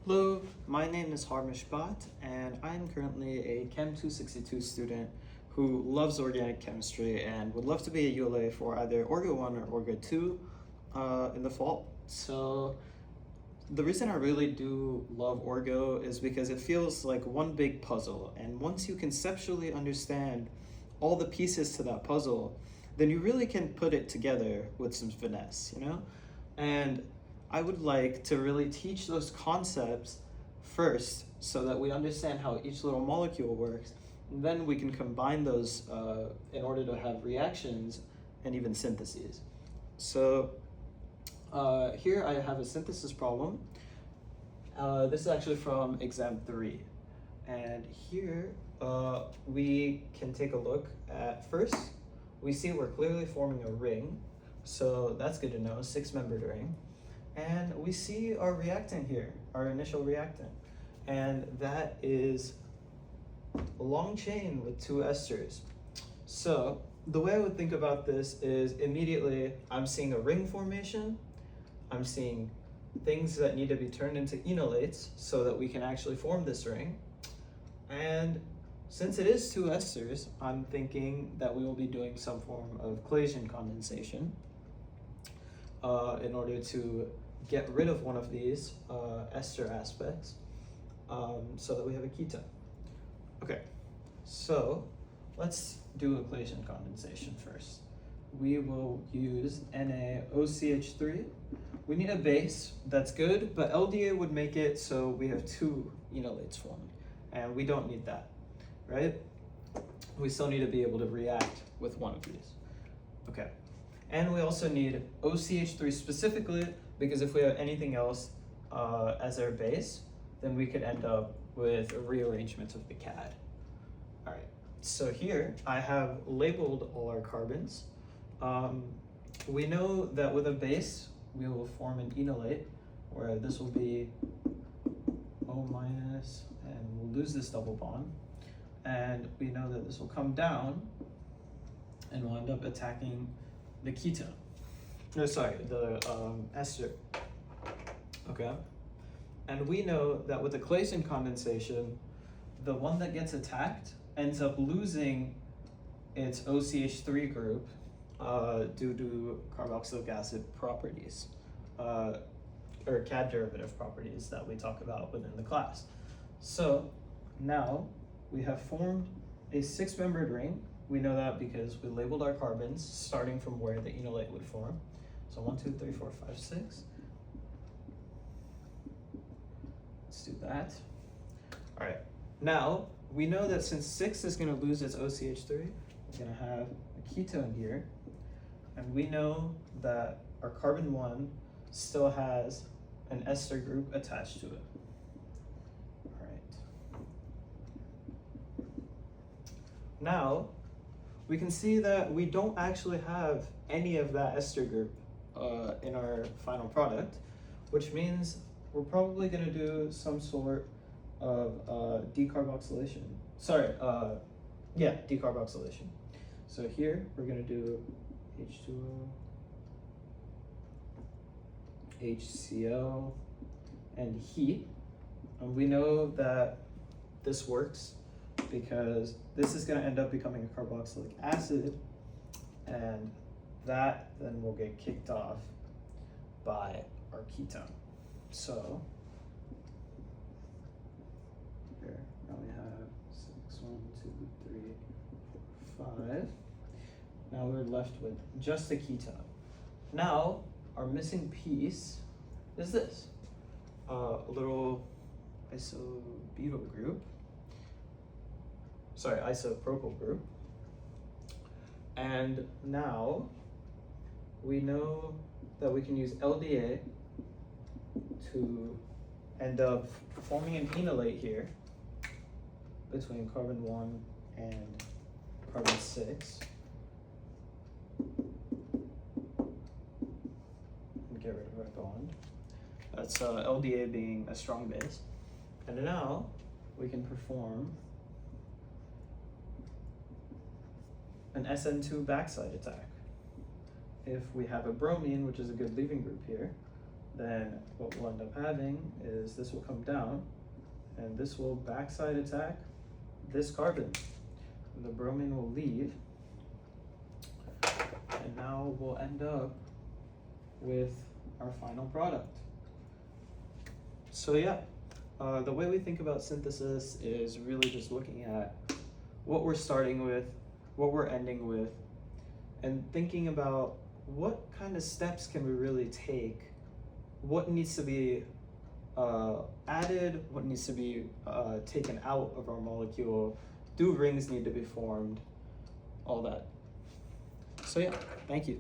Hello, my name is Harmish Bhatt, and I'm currently a Chem 262 student who loves organic chemistry and would love to be a ULA for either Orgo 1 or Orgo 2 in the fall. So the reason I really do love Orgo is because it feels like one big puzzle, and once you conceptually understand all the pieces to that puzzle, then you really can put it together with some finesse, you know? And I would like to really teach those concepts first so that we understand how each little molecule works, and then we can combine those in order to have reactions and even syntheses. So here I have a synthesis problem. This is actually from exam 3. And here we can take a look at first. We see we're clearly forming a ring. So that's good to know, 6-membered ring. And we see our reactant here, our initial reactant. And that is a long chain with 2 esters. So the way I would think about this is immediately I'm seeing a ring formation. I'm seeing things that need to be turned into enolates so that we can actually form this ring. And since it is 2 esters, I'm thinking that we will be doing some form of Claisian condensation in order to get rid of one of these ester aspects so that we have a ketone. Okay, so let's do a Claisian condensation first. We will use NaOCH3. We need a base, that's good, but LDA would make it so we have 2 enolates formed, and we don't need that, right? We still need to be able to react with one of these. Okay, and we also need OCH3 specifically, because if we have anything else as our base, then we could end up with a rearrangement of the CAD. All right, so here I have labeled all our carbons. We know that with a base, we will form an enolate, where this will be O-, and we'll lose this double bond. And we know that this will come down, and we'll end up attacking the ketone. No, sorry, the ester. Okay. And we know that with the Claisian condensation, the one that gets attacked ends up losing its OCH3 group due to carboxylic acid properties, or CAD derivative properties that we talk about within the class. So now we have formed a 6-membered ring. We know that because we labeled our carbons starting from where the enolate would form. So 1, 2, 3, 4, 5, 6. Let's do that. All right. Now we know that since 6 is going to lose its OCH3, we're going to have a ketone here, and we know that our carbon 1 still has an ester group attached to it. All right. Now we can see that we don't actually have any of that ester group in our final product, which means we're probably going to do some sort of decarboxylation. Sorry, decarboxylation. So here we're going to do H2O, HCl, and heat. And we know that this works because this is going to end up becoming a carboxylic acid, and that then will get kicked off by our ketone. So here, now we have 6, 1, 2, 3, 4, 5. Now we're left with just a ketone. Now our missing piece is this, a little isobutyl group. Sorry, isopropyl group. And now we know that we can use LDA to end up forming an enolate here between carbon 1 and carbon 6. And get rid of our bond. That's LDA being a strong base. And now we can perform an SN2 backside attack. If we have a bromine, which is a good leaving group here, then what we'll end up having is this will come down and this will backside attack this carbon. The bromine will leave, and now we'll end up with our final product. So yeah, the way we think about synthesis is really just looking at what we're starting with, what we're ending with, and thinking about what kind of steps can we really take, what needs to be added, what needs to be taken out of our molecule, do rings need to be formed, all that. So yeah, thank you.